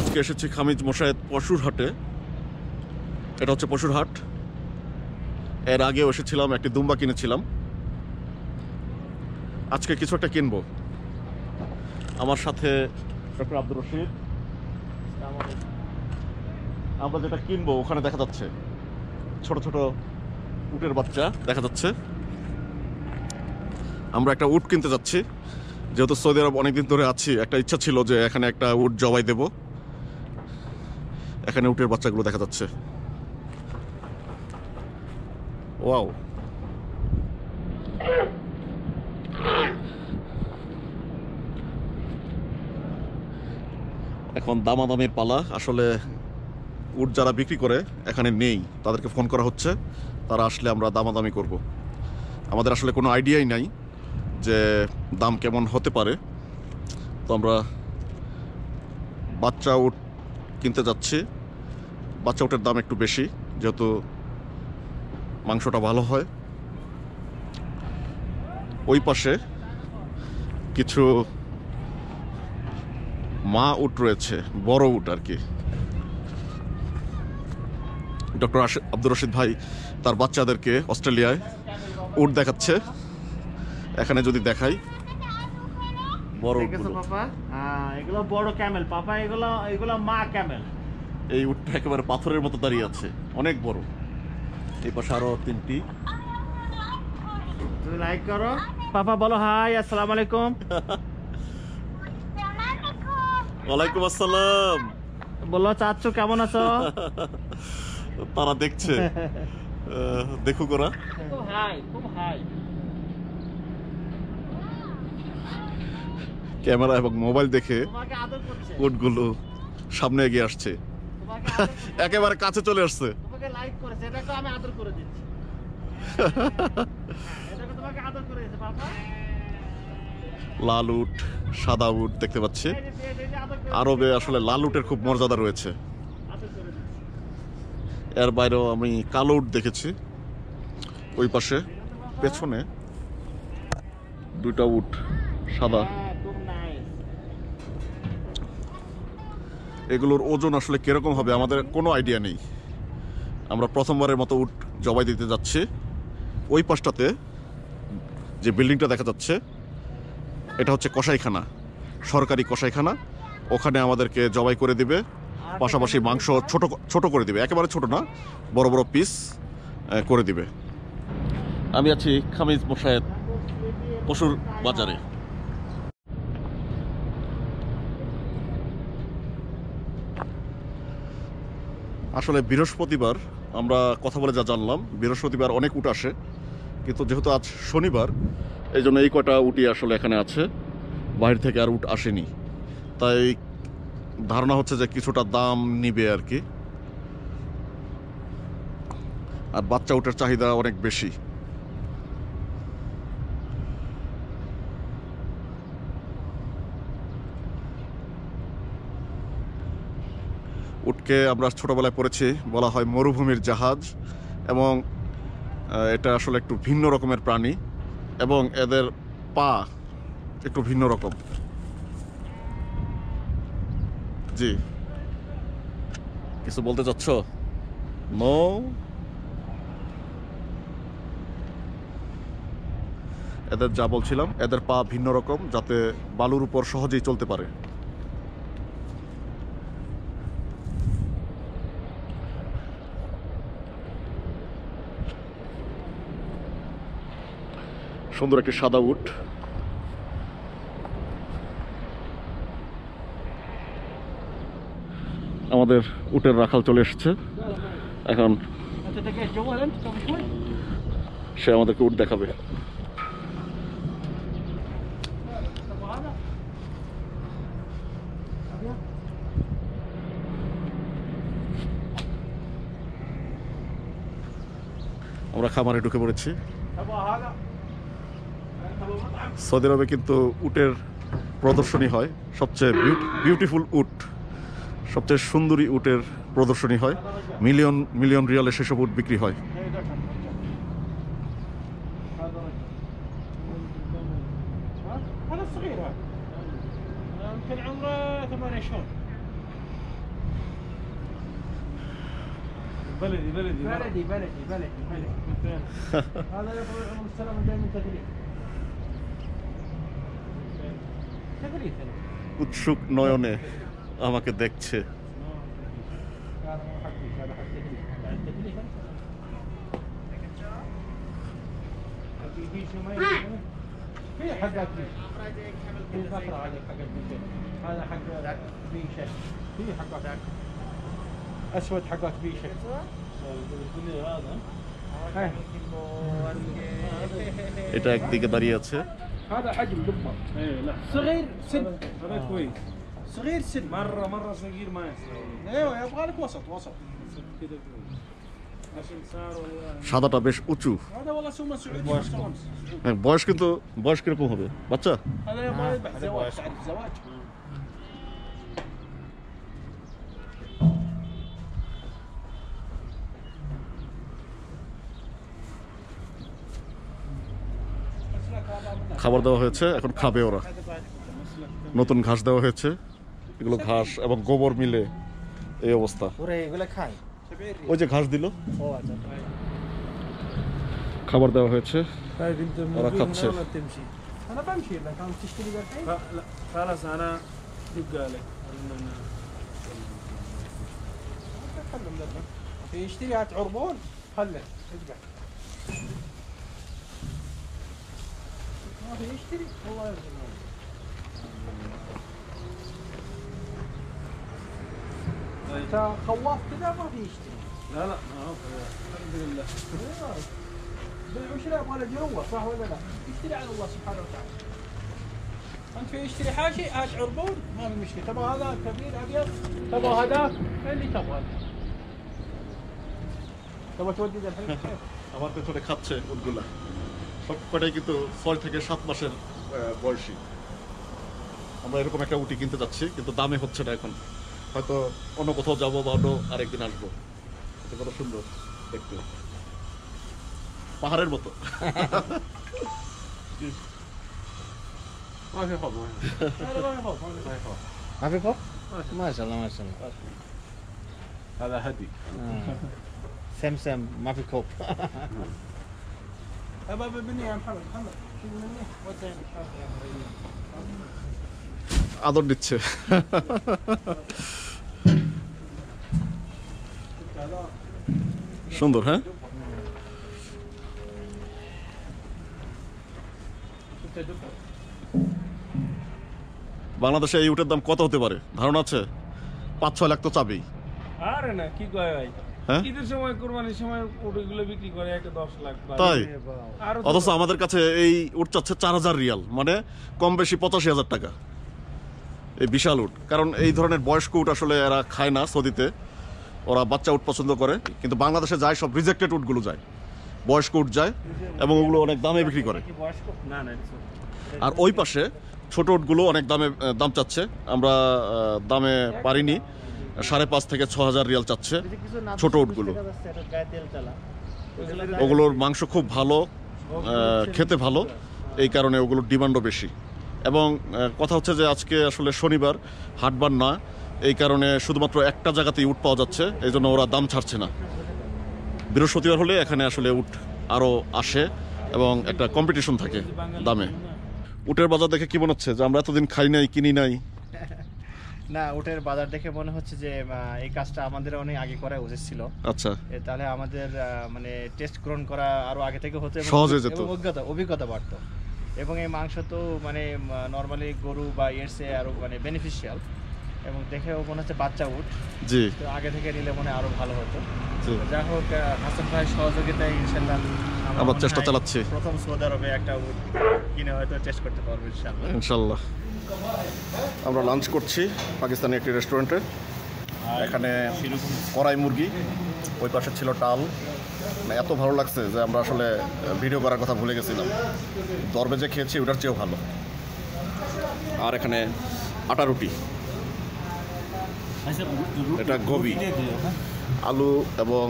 আজকে এসেছি খামিজ মোশায়েত পশুর হাটে। এটা হচ্ছে পশুর হাট। এর আগেও এসেছিলাম, একটি দুম্বা কিনেছিলাম। আজকে কিছু একটা কিনবো। আমার সাথে ডক্টর আব্দুর রশিদ। আমরা যেটা কিনবো ওখানে দেখা যাচ্ছে ছোট ছোট উটের বাচ্চা দেখা যাচ্ছে। আমরা একটা উট কিনতে যাচ্ছি, যেহেতু সৌদি আরব অনেকদিন ধরে আছি। একটা ইচ্ছা ছিল যে এখানে একটা উট জবাই দেব। এখানে উটের বাচ্চাগুলো দেখা যাচ্ছে। ওয়াও, এখন দামাদামির পালা। আসলে উট যারা বিক্রি করে এখানে নেই, তাদেরকে ফোন করা হচ্ছে, তারা আসলে আমরা দামাদামি করব। আমাদের আসলে কোনো আইডিয়াই নাই যে দাম কেমন হতে পারে। তো আমরা বাচ্চা উট কিনতে যাচ্ছি। বাচ্চা উটের দাম একটু বেশি, যেহেতু মাংসটা ভালো হয়। ওই পাশে কিছু মা উট রয়েছে, বড় উট আর কি। ডক্টর আব্দুর রশিদ ভাই তার বাচ্চাদেরকে অস্ট্রেলিয়ায় উট দেখাচ্ছে। এখানে যদি দেখাই, বড় উটগুলো। পাপা এগুলো বড় ক্যামেল পাপা, এগুলো মা ক্যামেল। এই উটটা একেবারে পাথরের মতো দাঁড়িয়ে আছে, অনেক বড়। এই পাশে আরো তিনটি। তুমি লাইক করো। পাপা বলো হাই, আসসালামু আলাইকুম। ওয়ালাইকুম আসসালাম। বলো চাচ্চু কেমন আছো? তারা দেখছে, দেখুক ওরা। খুব হাই, খুব হাই। ক্যামেরা এবং মোবাইল দেখে তোমাকে আদর করছে। উটগুলো সামনে এগিয়ে আসছে, তোমাকে আদর করছে। একেবারে কাছে চলে আসছে। তোমাকে লাইক করেছে, এটাকে আমি আদর করে দিচ্ছি। এটাকে তোমাকে আদর করে দিয়েছে পাপা। লাল উট, সাদা উট দেখতে পাচ্ছি। আরবে আসলে লাল উটের খুব মর্যাদা রয়েছে। এর বাইরেও আমি কালো উট দেখেছি। ওই পাশে পেছনে দুইটা উট সাদা। এগুলোর ওজন আসলে কিরকম হবে আমাদের কোনো আইডিয়া নেই। আমরা প্রথমবারের মতো উট জবাই দিতে যাচ্ছি। ওই পাশটাতে যে বিল্ডিংটা দেখা যাচ্ছে, এটা হচ্ছে কসাইখানা, সরকারি কসাইখানা। ওখানে আমাদেরকে জবাই করে দিবে, পাশাপাশি মাংস ছোট ছোট করে দিবে, একেবারে ছোট না, বড় বড় পিস করে দিবে। আমি আছি খামিজ মোশায়েত পশুর বাজারে। আসলে বৃহস্পতিবার আমরা কথা বলে যা জানলাম, বৃহস্পতিবার অনেক উট আসে, কিন্তু যেহেতু আজ শনিবার, এই জন্য এই কটা উটি আসলে এখানে আছে, বাইরে থেকে আর উট আসেনি। তাই ধারণা হচ্ছে যে কিছুটা দাম নিবে আর কি। আর বাচ্চা উটের চাহিদা অনেক বেশি। উটকে আমরা ছোটবেলায় পড়েছি, বলা হয় মরুভূমির জাহাজ, এবং এটা আসলে একটু ভিন্ন রকমের প্রাণী, এবং এদের পা একটু ভিন্ন রকম। জি, কিছু বলতে চাচ্ছ? নো। এদের যা বলছিলাম, এদের পা ভিন্ন রকম, যাতে বালুর উপর সহজেই চলতে পারে। সুন্দর একটি সাদা উট। আমাদের উটের রাখাল চলে এসেছে। এখন সে আমাদেরকে উট দেখাবে। আমরা খামারে ঢুকে পড়েছি। সৌদি আরবে কিন্তু উটের প্রদর্শনী হয়, সবচেয়ে বিউটিফুল উট, সবচেয়ে সুন্দরী উটের প্রদর্শনী হয়। মিলিয়ন মিলিয়ন রিয়ালে সেসব উট বিক্রি হয়। بلدي بلدي بلدي بلدي بلدي بلدي هذا يقول عمر السلام جاي من تدريب تدريب উৎসুক নয়নে আমাকে দেখছে। هذا مو حق فيش هذا حق تدريب بعد تدريب حق فيش ما في حقات فيش في فترة هذه حقت فيش هذا حق فيش في حقات اسود حقات فيش এটা একদিকে দাঁড়িয়ে আছে। هذا حجم دبر ايه لا صغير سن هذا كويس صغير سن مره صغير ما يصير ايوه يبغى لك وسط وسط كذا كويس عشان صار والله সাদাটা বেশ উঁচু। هذا والله سمه سعودي হ্যাঁ, বয়স কিন্তু বয়স কিরকম হবে বাচ্চা? هذا يبغى يذبح زواج تعرف زواج খাবার দেওয়া হয়েছে, এখন খাবে ওরা। নতুন ঘাস দেওয়া হয়েছে, এগুলো ঘাস এবং গোবর মিলে এই অবস্থা। ওরে এগুলা খায় ওই যে ঘাস দিল, ও আচ্ছা খাবার দেওয়া হয়েছে, طيب انت ورا من كبسة. ولا بتمشي؟ انا بمشي اذا كان تشتري بالحين لا خلاص انا يبقى لك خلهم لك في يشتري هات عربون خله اذبح ما في يشتري والله يرزقنا انت خواف كذا ما في يشتري لا لا ما هو الحمد لله بالعشرة يبغى له جروة صح ولا لا؟ يشتري على الله سبحانه وتعالى. أنت في يشتري حاشي هات عربون ما في مشكلة، تبغى هذا كبير أبيض، تبغى هذاك اللي تبغى. تبغى تودي ذا الحين كيف؟ আমার পেছনে খাচ্ছে উটগুলা। সব কটাই কিন্তু 6 থেকে 7 মাসের বয়সী। আমরা এরকম একটা উটি কিনতে যাচ্ছি, কিন্তু দামে হচ্ছে না এখন। হয়তো অন্য কোথাও যাবো বা অন্য আরেকদিন আসবো। এটা কত সুন্দর দেখতে, পাহাড়ের মতো। ما في خوف هذا ما يخوف ما في خوف ما في خوف؟ ما شاء الله ما شاء الله. هذا هدي سم سم ما في خوف. أبا بني يا محمد محمد شيل مني وديني আদর দিচ্ছে। সুন্দর, হ্যাঁ। বাংলাদেশে এই উটের দাম কত হতে পারে ধারণা আছে? 5-6 লাখ তো চাবেই। আরে না কি কয় ভাই, হ্যাঁ, ঈদের সময় কুরবানির সময় উটগুলো বিক্রি করে একটা 10 লাখ তাই? আর অথচ আমাদের কাছে এই উট চাচ্ছে 4000 রিয়াল, মানে কম বেশি 85,000 টাকা। এই বিশাল উট, কারণ এই ধরনের বয়স্ক উট আসলে এরা খায় না সৌদিতে, ওরা বাচ্চা উট পছন্দ করে। কিন্তু বাংলাদেশে যায় সব রিজেক্টেড উটগুলো যায়, বয়স্ক উট যায় এবং ওগুলো অনেক দামে বিক্রি করে। না না আর ওই পাশে ছোট উটগুলো অনেক দাম চাচ্ছে। আমরা দামে পারিনি, 5,500 থেকে 6,000 রিয়াল চাচ্ছে ছোট উটগুলো। ওগুলোর মাংস খুব ভালো, খেতে ভালো, এই কারণে ওগুলোর ডিমান্ডও বেশি। এবং কথা হচ্ছে যে আজকে আসলে শনিবার, হাটবার না, এই কারণে শুধুমাত্র একটা জায়গাতেই উট পাওয়া যাচ্ছে, এই জন্য ওরা দাম ছাড়ছে না। বৃহস্পতিবার হলে এখানে আসলে উট আরও আসে এবং একটা কম্পিটিশন থাকে দামে। উটের বাজার দেখে কি মনে হচ্ছে যে আমরা এতদিন খাই নাই, কিনি নাই? না, উটের বাজার দেখে মনে হচ্ছে যে এই কাজটা আমাদের অনেক আগে করা উচিত ছিল। আচ্ছা, তাহলে আমাদের মানে টেস্ট গ্রহণ করা আরো আগে থেকে হতো, সহজ হয়ে যেত, অভিজ্ঞতা বাড়তো। এবং এই মাংস তো মানে নর্মালি গরু বা এর চেয়ে আরো মানে বেনিফিশিয়াল, এবং দেখেও মনে হচ্ছে বাচ্চা উট, জি, তো আগে থেকে নিলে মনে হয় আরো ভালো হতো। জি। যাই হোক, হাসান ভাই সহযোগিতায় ইনশাল্লাহ আমরা চেষ্টা চালাচ্ছি। প্রথম সৌদি আরবে একটা উট কিনে হয়তো টেস্ট করতে পারবো ইনশাল্লাহ। ইনশাল্লাহ। আমরা লাঞ্চ করছি পাকিস্তানি একটি রেস্টুরেন্টে। এখানে কড়াই মুরগি, ওই পাশে ছিল ডাল। মানে এত ভালো লাগছে যে আমরা আসলে ভিডিও করার কথা ভুলে গেছিলাম। দরবে যে খেয়েছি ওটার চেয়েও ভালো। আর এখানে আটা রুটি, এটা গোবি, আলু এবং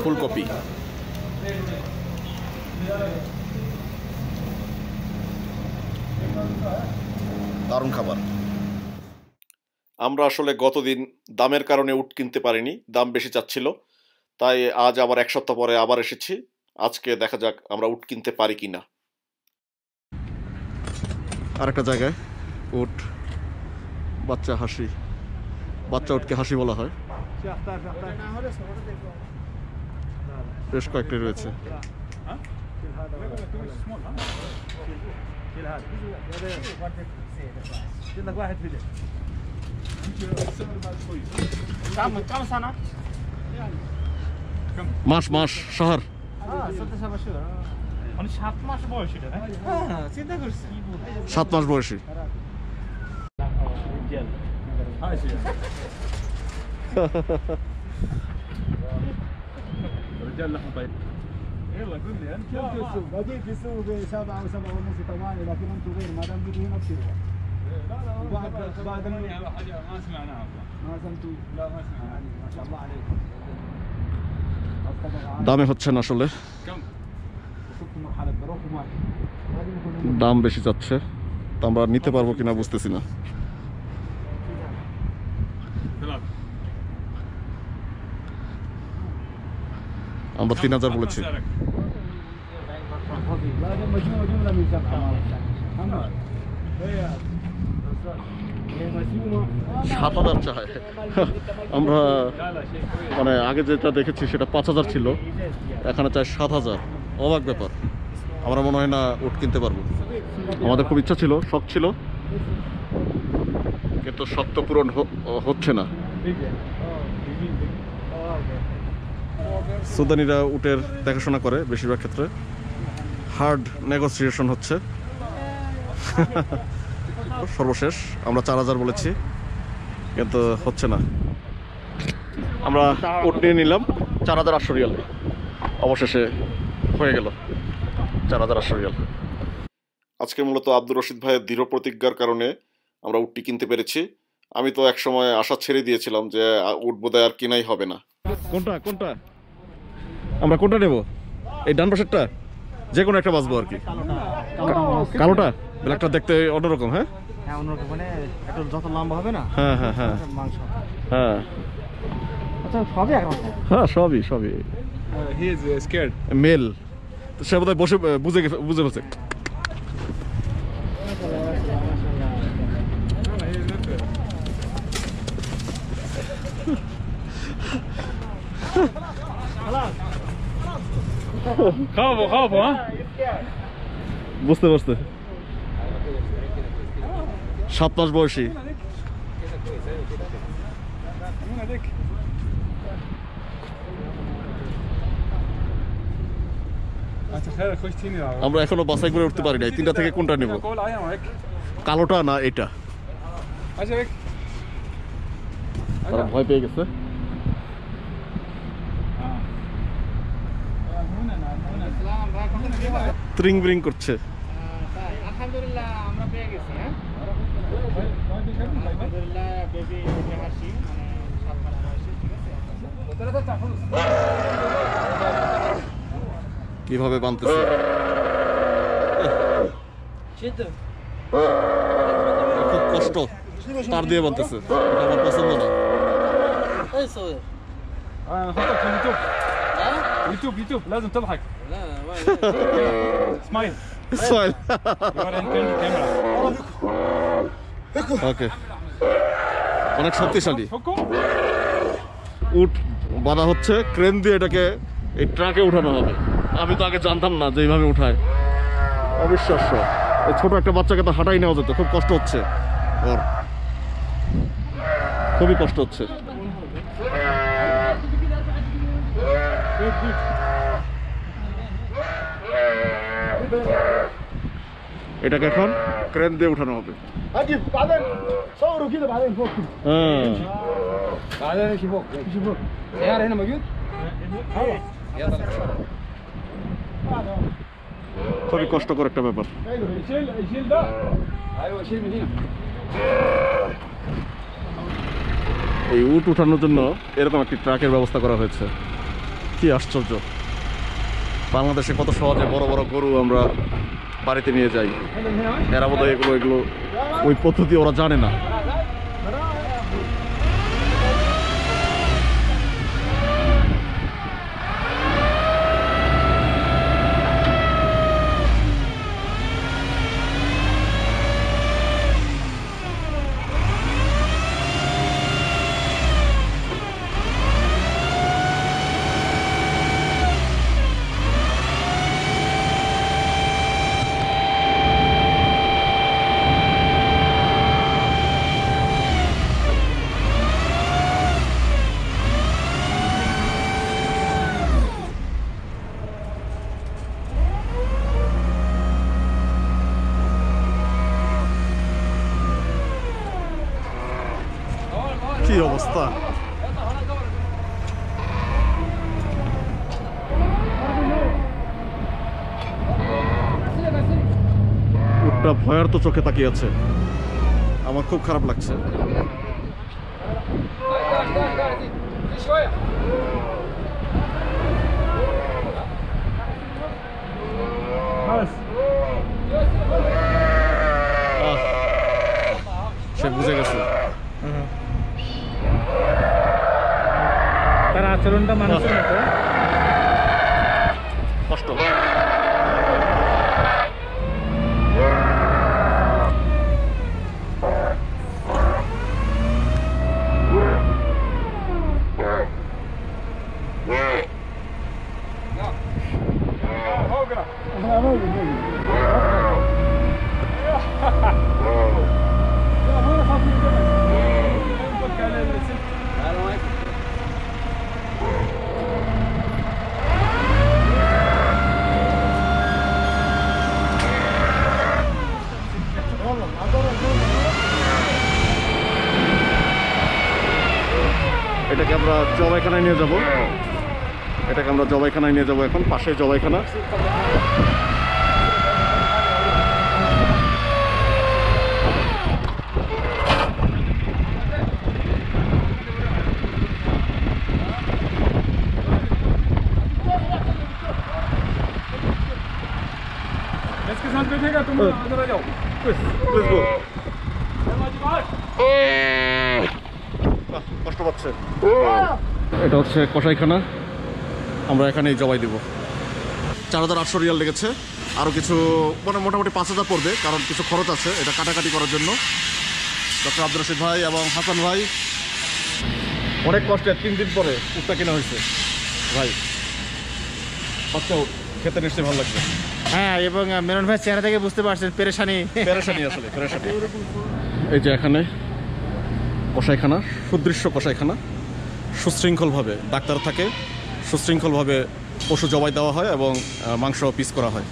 ফুলকপি। দারুণ খাবার। আমরা আসলে গতদিন দামের কারণে উট কিনতে পারিনি, দাম বেশি চাচ্ছিল, তাই আজ আবার 1 সপ্তাহ পরে আবার এসেছি। আজকে দেখা যাক আমরা উট কিনতে পারি কিনা। আরেকটা জায়গায় উট, বাচ্চা হাসি, বাচ্চা উটকে হাসি বলা হয়, বেশ কয়েকটি রয়েছে। كم سنة؟ মাস মাস শহর 6 বছর। মানে 7 মাস বয়স এটা, না? হ্যাঁ, চিন্তা করছি। 7 মাস বয়সী। رجال لحم طيب. يلا قول لي انت. شفت السوق بديت السوق ب7 و7 ونص 8 لكن انتم غير ما دام بدي هنا بصير بعد حاجه ما سمعناها ما سمعتوا لا ما سمعناها ما شاء الله عليك দামে হচ্ছে না আসলে, كم شفت مرحله بروح وما দাম বেশি যাচ্ছে, তো আমরা নিতে পারবো কিনা বুঝতেছি না। ثلاث আমরা 3000 বলেছি। بعد مجموعه جمله من 7 محمد هي 7000 চায়। আমরা মানে আগে যেটা দেখেছি সেটা 5000 ছিল, এখানে চাই 7000। অবাক ব্যাপার। আমরা মনে হয় না উট কিনতে পারবো। আমাদের খুব ইচ্ছা ছিল, শখ ছিল, কিন্তু শখ তো পূরণ হচ্ছে না। সুদানিরা উটের দেখাশোনা করে বেশিরভাগ ক্ষেত্রে, হার্ড নেগোসিয়েশন হচ্ছে। সর্বশেষ আমরা 4000 বলেছি, কিন্তু হচ্ছে না। আমরা উট নিয়ে নিলাম 4800 রিয়াল, অবশেষে হয়ে গেল 4800 রিয়াল। আজকে মূলত আব্দুর রশিদ ভাইয়ের দৃঢ় প্রতিজ্ঞার কারণে আমরা উটটি কিনতে পেরেছি। আমি তো এক সময় আশা ছেড়ে দিয়েছিলাম যে উট বোধহয় আর কেনাই হবে না। কোনটা কোনটা আমরা কোনটা নেব? এই ডান পাশেরটা, যে কোনো একটা বাঁচবো আর কি। কালোটা, ব্ল্যাকটা দেখতে অন্যরকম। হ্যাঁ হ্যাঁ, অন্যরকম, মানে একটু যত লম্বা হবে না, হ্যাঁ হ্যাঁ হ্যাঁ মাংস। হ্যাঁ আচ্ছা, সবই একরকম। হ্যাঁ সবই সবই هي سكيرد মেল। তো সে বোধহয় বসে বুঝে বসে। خافوا خافوا ها বুঝতে পারছে। 7 মাস বয়সী। انت خير خش تيني আমরা এখনো বাছাই করে উঠতে পারি নাই 3টা থেকে কোনটা নেব, قول عليهم هيك কালোটা না এটা। عجبك তারা ভয় পেয়ে গেছে। ত্রিং ব্রিং করছে। আলহামদুলিল্লাহ, আমরা পেয়ে গেছি। হ্যাঁ, আলহামদুলিল্লাহ, বেবি হাসি, মানে 7 মাস বয়সী। ঠিক আছে, কিভাবে বানতেছে, খুব কষ্ট, তার দিয়ে বানতেছে। এটা আমার পছন্দ না। نحطك في اليوتيوب يوتيوب يوتيوب لازم تضحك سمايل সয়েল। يوري انت الكاميرا ওকে, অনেক শক্তিশালী فكوا উট বাঁধা হচ্ছে, ক্রেন দিয়ে এটাকে এই ট্রাকে উঠানো হবে। আমি তো আগে জানতাম না যে এইভাবে উঠায়, অবিশ্বাস্য। এই ছোট একটা বাচ্চাকে তো হাঁটাই নেওয়া যেত, খুব কষ্ট হচ্ছে ওর, খুবই কষ্ট হচ্ছে। এটাকে এখন ক্রেন দিয়ে উঠানো হবে। اجي بعدين صوروا كده بعدين فوق كده হ্যাঁ بعدين امشي فوق امشي فوق السيارة هنا موجود؟ খুবই কষ্টকর একটা ব্যাপার। يشيل ده ايوه شيل من هنا এই উট উঠানোর জন্য এরকম একটি ট্রাকের ব্যবস্থা করা হয়েছে। কি আশ্চর্য, বাংলাদেশে কত সহজে বড় বড় গরু আমরা বাড়িতে নিয়ে যাই, এরা বোধহয় এগুলো ওই পদ্ধতি ওরা জানে না। একটা ভয়ার্ত চোখে তাকিয়ে আছে, আমার খুব খারাপ লাগছে। সে বুঝে গেছে। তার আচরণটা মানুষের মতো। কষ্ট। এটাকে আমরা জবাইখানায় নিয়ে যাব, এখন পাশে জবাইখানা। इसके साथ बैठेगा तुम अंदर आ जाओ। কষ্ট পাচ্ছে। এটা হচ্ছে কসাইখানা, আমরা এখানেই জবাই দিব। 4800 রিয়াল লেগেছে, আরও কিছু মানে মোটামুটি 5000 পড়বে, কারণ কিছু খরচ আছে এটা কাটাকাটি করার জন্য। ডক্টর আব্দুর রশিদ ভাই এবং হাসান ভাই অনেক কষ্টে 3 দিন পরে উটটা কেনা হয়েছে ভাই। আচ্ছা, খেতে নিশ্চয়ই ভালো লাগবে। হ্যাঁ, এবং মেনন ভাই চেহারা থেকে বুঝতে পারছেন পেরেশানি আসলে পেরেশানি। এই যে এখানে কসাইখানা, সুদৃশ্য কসাইখানা, সুশৃঙ্খলভাবে ডাক্তার থাকে, সুশৃঙ্খলভাবে পশু জবাই দেওয়া হয় এবং মাংস পিস করা হয়।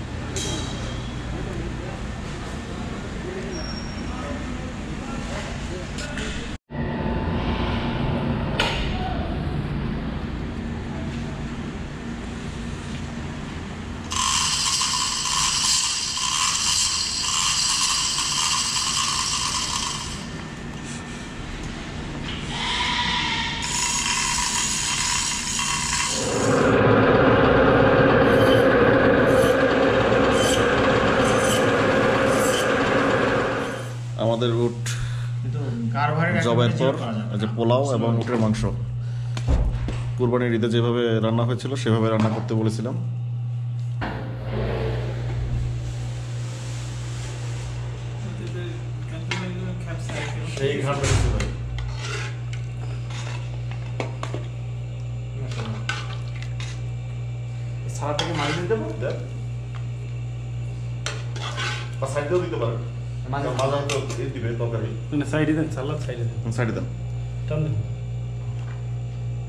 আমাদের উট জবাইয়ের পর যে পোলাও এবং উটের মাংস কুরবানির ঈদে যেভাবে রান্না হয়েছিল সেভাবে রান্না করতে বলেছিলাম। সেই ঘাট সারাটাকে মারি দিতে পারবে, বা সাইডেও দিতে পারেন। साइड दें सालाद साइड दें সাইডে দেন।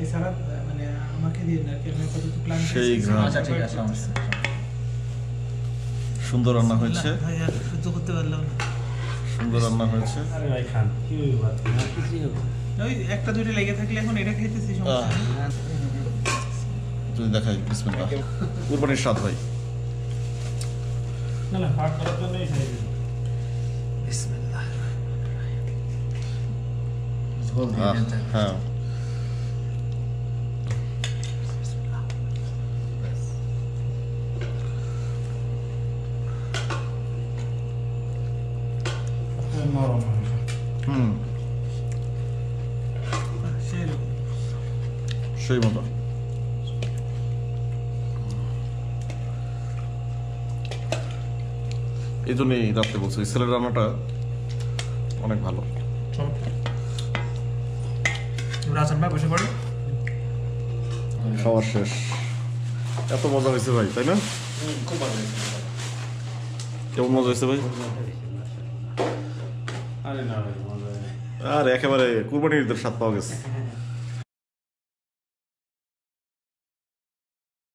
এই সালাদ মানে আমাকে দিয়ে না কি আমি কতটুকু প্ল্যান সেই ঘ্রাণ। আচ্ছা ঠিক আছে সমস্যা। সুন্দর রান্না হয়েছে, ভাই আর সহ্য করতে পারলাম না। সুন্দর রান্না হয়েছে। अरे भाई खान क्यों बात ना किसी हो ওই একটা দুইটা লেগে থাকলে এখন এটা খাইতেছি সমস্যা নেই। যদি দেখাই বিসমিল্লাহ, কুরবানির স্বাদ ভাই। ना ना फाट करो तो नहीं सही বিসমিল্লাহ। ঝোল দিয়ে দেন। হ্যাঁ, नरम সেই মতো। এই জন্যই রাত্রে বলছি ছেলের রান্নাটা অনেক ভালো। রাজন ভাই বসে পড়ো। খাওয়া শেষ, এত মজা হয়েছে ভাই, তাই না? खूब मजा है কেমন মজা হয়েছে ভাই? अरे ना भाई मजा है আর একেবারে কুরবানির ঈদের স্বাদ পাওয়া গেছে।